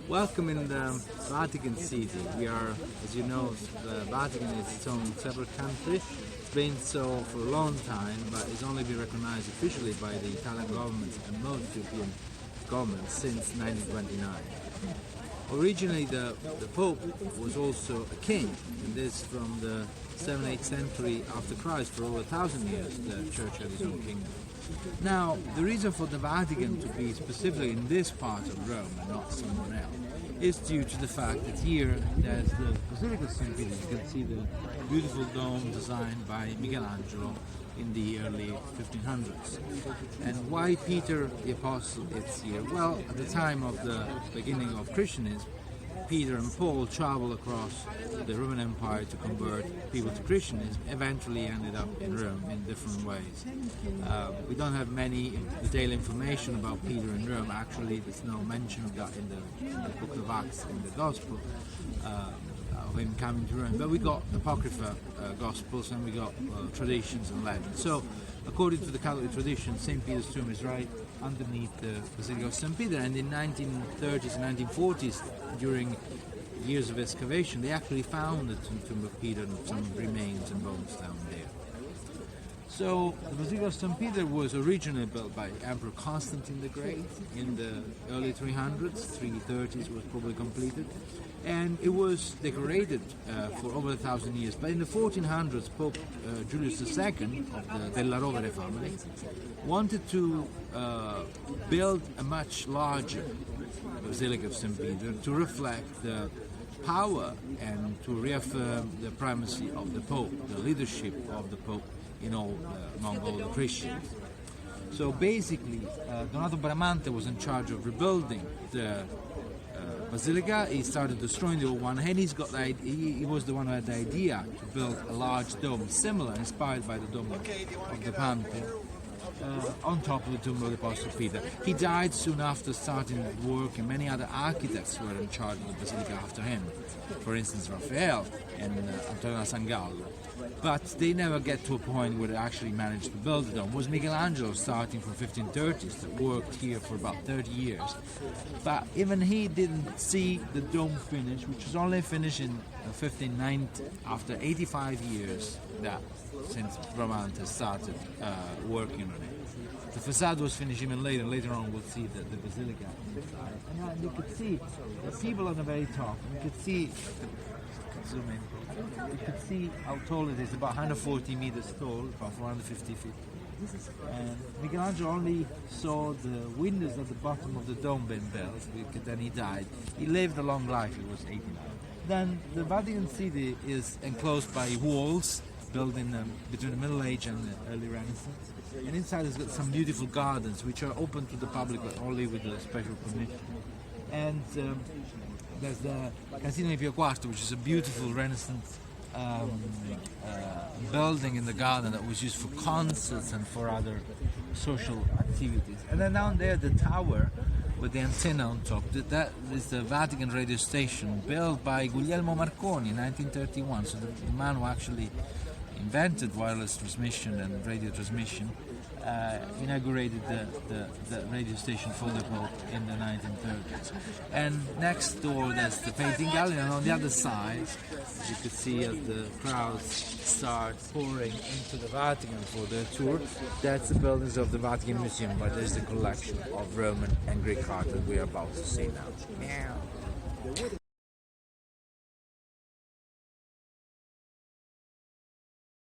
Welcome in the Vatican City. We are, as you know, the Vatican is its own separate country. It's been so for a long time, but it's only been recognized officially by the Italian government and most European governments since 1929. Originally, the Pope was also a king, and this from the 7th, 8th century after Christ. For over 1,000 years, the Church had its own kingdom. Now, the reason for the Vatican to be specifically in this part of Rome and not somewhere else is due to the fact that here there's the Basilica of St. Peter. You can see the beautiful dome designed by Michelangelo in the early 1500s. And why Peter the Apostle is here? Well, at the time of the beginning of Christianism, Peter and Paul traveled across the Roman Empire to convert people to Christianism, eventually ended up in Rome in different ways. We don't have many detailed information about Peter in Rome. Actually, there's no mention of that in the book of Acts, in the Gospel, of him coming to Rome. But we got Apocrypha Gospels and we got traditions and legends. So, according to the Catholic tradition, St. Peter's tomb is right underneath the Basilica of St. Peter, and in 1930s and 1940s, during years of excavation, they actually found the tomb of Peter and some remains and bones down there. So the Basilica of St. Peter was originally built by Emperor Constantine the Great in the early 300s, 330s was probably completed, and it was decorated for over 1,000 years. But in the 1400s, Pope Julius II of the Della Rovere family wanted to build a much larger Basilica of St. Peter to reflect the power and to reaffirm the primacy of the Pope, the leadership of the Pope among all the Christians. So basically, Donato Bramante was in charge of rebuilding the Basilica. He started destroying the old one, and he was the one who had the idea to build a large dome, similar, inspired by the dome of the Pantheon, on top of the tomb of the Apostle Peter. He died soon after starting work, and many other architects were in charge of the Basilica after him. For instance, Raphael and Antonio da San Gallo. But they never get to a point where they actually managed to build the dome. It was Michelangelo starting from 1530s that worked here for about 30 years. But even he didn't see the dome finish, which was only finished in 1590, after 85 years since Bramante started working on it. The facade was finished even later. Later on we'll see the Basilica inside. And you could see the people on the very top. You could see, zoom in. You could see how tall it is, about 140 meters tall, about 450 feet. And Michelangelo only saw the windows at the bottom of the dome being built, then he died. He lived a long life, he was 89. Then the Vatican City is enclosed by walls built between the Middle Age and the early Renaissance. And inside it's got some beautiful gardens which are open to the public but only with a special permission. And there's the Casino di Pio IV, which is a beautiful Renaissance building in the garden that was used for concerts and for other social activities. And then down there, the tower with the antenna on top, that is the Vatican radio station built by Guglielmo Marconi in 1931. So the man who actually invented wireless transmission and radio transmission inaugurated the radio station for the Pope in the 1930s. And next door there's the painting gallery, and on the other side, as you could see as the crowds start pouring into the Vatican for their tour, that's the buildings of the Vatican Museum, but there's the collection of Roman and Greek art that we are about to see now.